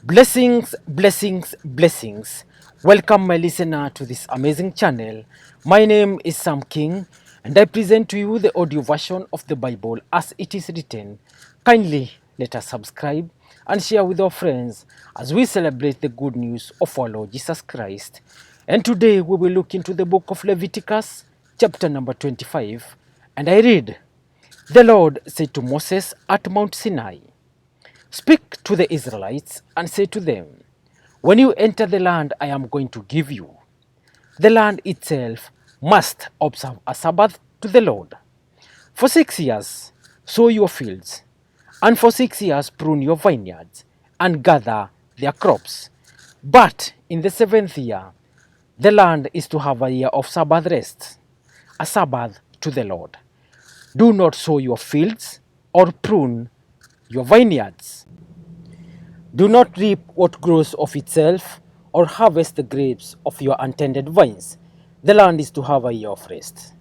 Blessings, blessings, blessings. Welcome, my listener, to this amazing channel. My name is Sam King, and I present to you the audio version of the Bible as it is written. Kindly let us subscribe and share with our friends as we celebrate the good news of our Lord Jesus Christ. And today we will look into the book of Leviticus, chapter number 25, and I read, "The Lord said to Moses at Mount Sinai, Speak to the Israelites and say to them, When you enter the land I am going to give you, the land itself must observe a Sabbath to the Lord. For 6 years sow your fields, and for 6 years prune your vineyards, and gather their crops. But in the seventh year, the land is to have a year of Sabbath rest, a Sabbath to the Lord. Do not sow your fields or prune your vineyards. Do not reap what grows of itself, or harvest the grapes of your untended vines. The land is to have a year of rest.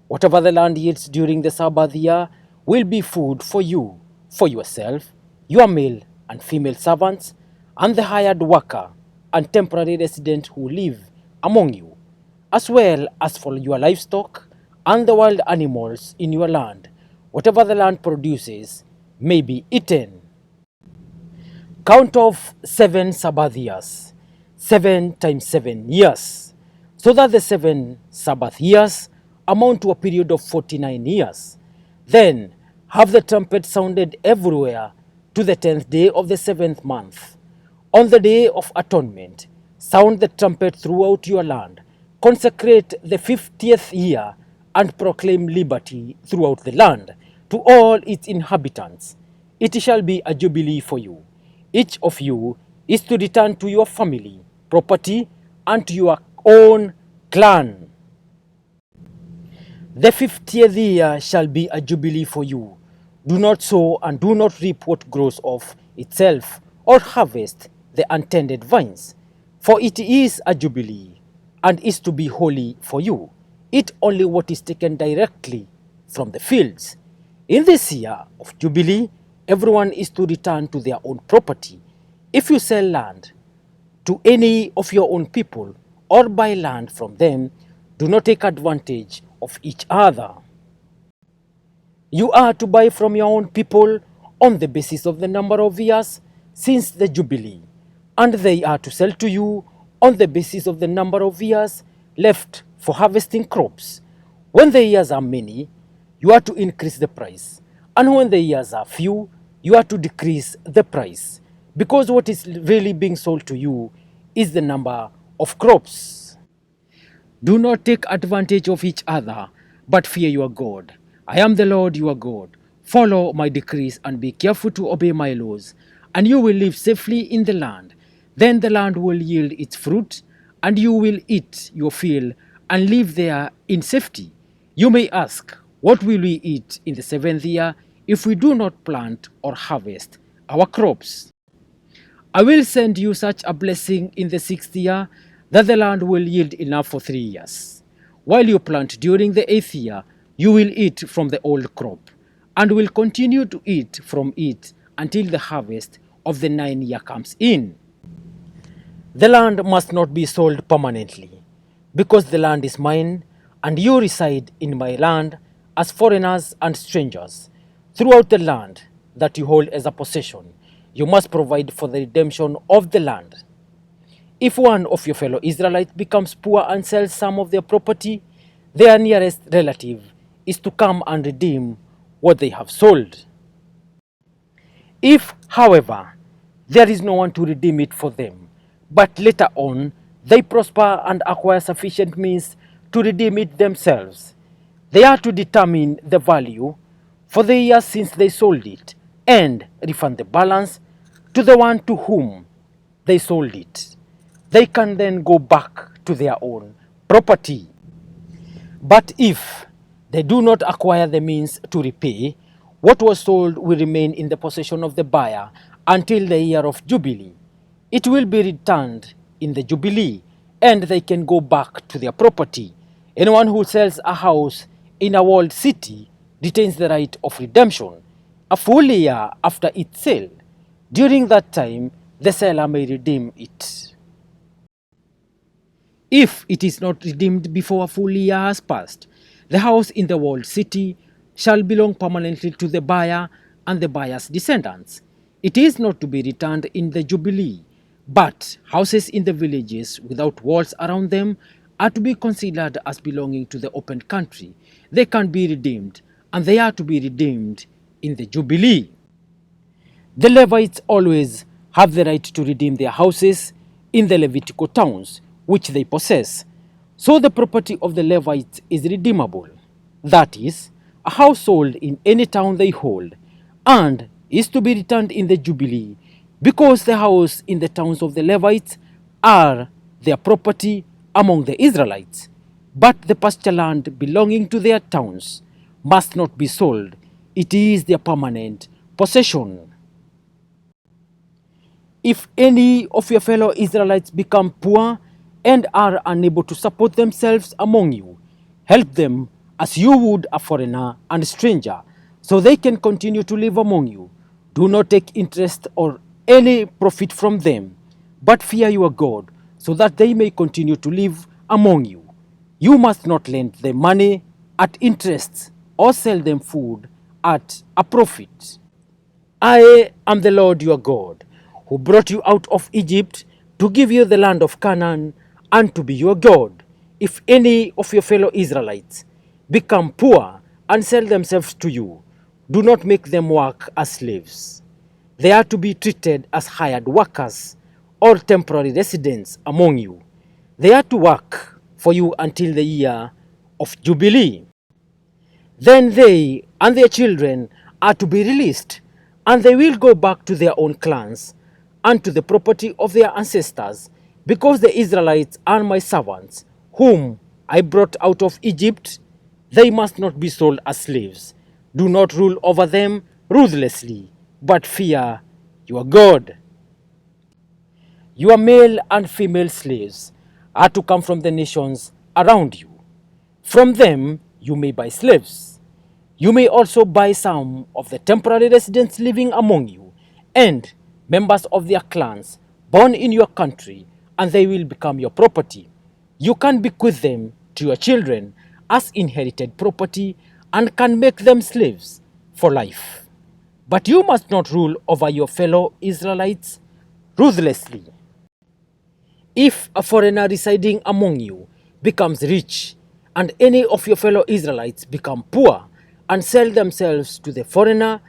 Whatever the land yields during the Sabbath year will be food for you, for yourself, your male and female servants, and the hired worker and temporary resident who live among you, as well as for your livestock and the wild animals in your land. Whatever the land produces may be eaten. Count off 7 Sabbath years, 7 times 7 years, so that the 7 Sabbath years amount to a period of 49 years. Then have the trumpet sounded everywhere to the 10th day of the seventh month. On the day of atonement, sound the trumpet throughout your land. Consecrate the 50th year and proclaim liberty throughout the land to all its inhabitants. It shall be a jubilee for you. Each of you is to return to your family, property, and to your own clan. The 50th year shall be a jubilee for you. Do not sow and do not reap what grows of itself, or harvest the untended vines, for it is a jubilee, and is to be holy for you. Eat only what is taken directly from the fields. In this year of jubilee, everyone is to return to their own property. If you sell land to any of your own people, or buy land from them, do not take advantage of each other. You are to buy from your own people on the basis of the number of years since the Jubilee, and they are to sell to you on the basis of the number of years left for harvesting crops. When the years are many, you are to increase the price, and when the years are few, you are to decrease the price, because what is really being sold to you is the number of crops. Do not take advantage of each other, but fear your God. I am the Lord your God. Follow my decrees and be careful to obey my laws, and you will live safely in the land. Then the land will yield its fruit, and you will eat your fill and live there in safety. You may ask, what will we eat in the seventh year if we do not plant or harvest our crops? I will send you such a blessing in the sixth year that the land will yield enough for 3 years. While you plant during the eighth year, you will eat from the old crop, and will continue to eat from it until the harvest of the 9th year comes in. The land must not be sold permanently, because the land is mine, and you reside in my land as foreigners and strangers. Throughout the land that you hold as a possession, you must provide for the redemption of the land. If one of your fellow Israelites becomes poor and sells some of their property, their nearest relative is to come and redeem what they have sold. If, however, there is no one to redeem it for them, but later on they prosper and acquire sufficient means to redeem it themselves, they are to determine the value for the year since they sold it and refund the balance to the one to whom they sold it. They can then go back to their own property. But if they do not acquire the means to repay, what was sold will remain in the possession of the buyer until the year of Jubilee. It will be returned in the Jubilee, and they can go back to their property. Anyone who sells a house in a walled city retains the right of redemption a full year after its sale. During that time, the seller may redeem it. If it is not redeemed before a full year has passed, the house in the walled city shall belong permanently to the buyer and the buyer's descendants. It is not to be returned in the Jubilee, but houses in the villages without walls around them are to be considered as belonging to the open country. They can be redeemed, and they are to be redeemed in the Jubilee. The Levites always have the right to redeem their houses in the Levitical towns which they possess. So the property of the Levites is redeemable. That is, a household in any town they hold, and is to be returned in the Jubilee, because the house in the towns of the Levites are their property among the Israelites. But the pasture land belonging to their towns must not be sold. It is their permanent possession. If any of your fellow Israelites become poor and are unable to support themselves among you, help them as you would a foreigner and stranger, so they can continue to live among you. Do not take interest or any profit from them, but fear your God, so that they may continue to live among you. You must not lend them money at interest or sell them food at a profit. I am the Lord your God, who brought you out of Egypt to give you the land of Canaan and to be your God. If any of your fellow Israelites become poor and sell themselves to you, do not make them work as slaves. They are to be treated as hired workers or temporary residents among you. They are to work for you until the year of Jubilee. Then they and their children are to be released, and they will go back to their own clans and to the property of their ancestors, because the Israelites are my servants, whom I brought out of Egypt. They must not be sold as slaves. Do not rule over them ruthlessly, but fear your God. Your male and female slaves are to come from the nations around you. From them you may buy slaves. You may also buy some of the temporary residents living among you and members of their clans born in your country, and they will become your property. You can bequeath them to your children as inherited property and can make them slaves for life. But you must not rule over your fellow Israelites ruthlessly. If a foreigner residing among you becomes rich, and any of your fellow Israelites become poor and sell themselves to the foreigner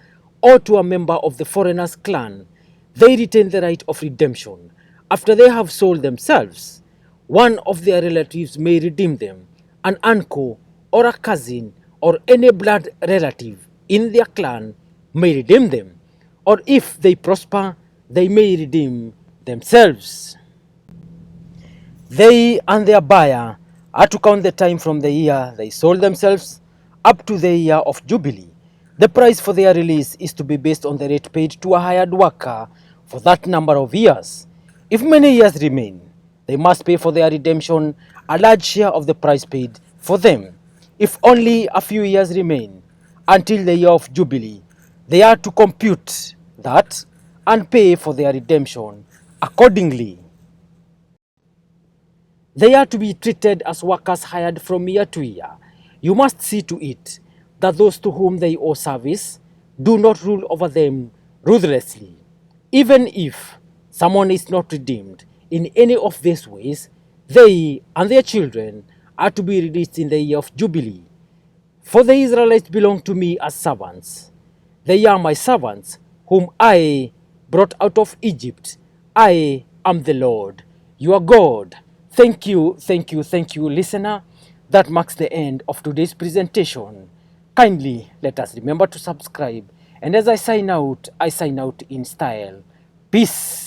or to a member of the foreigner's clan, they retain the right of redemption. After they have sold themselves, one of their relatives may redeem them, an uncle or a cousin or any blood relative in their clan may redeem them, or if they prosper, they may redeem themselves. They and their buyer are to count the time from the year they sold themselves up to the year of Jubilee. The price for their release is to be based on the rate paid to a hired worker for that number of years. If many years remain, they must pay for their redemption a large share of the price paid for them. If only a few years remain until the year of Jubilee, they are to compute that and pay for their redemption accordingly. They are to be treated as workers hired from year to year. You must see to it that those to whom they owe service do not rule over them ruthlessly. Even if someone is not redeemed in any of these ways, they and their children are to be released in the year of Jubilee. For the Israelites belong to me as servants. They are my servants, whom I brought out of Egypt. I am the Lord, your God. Thank you, listener. That marks the end of today's presentation. Kindly let us remember to subscribe. And as I sign out in style. Peace.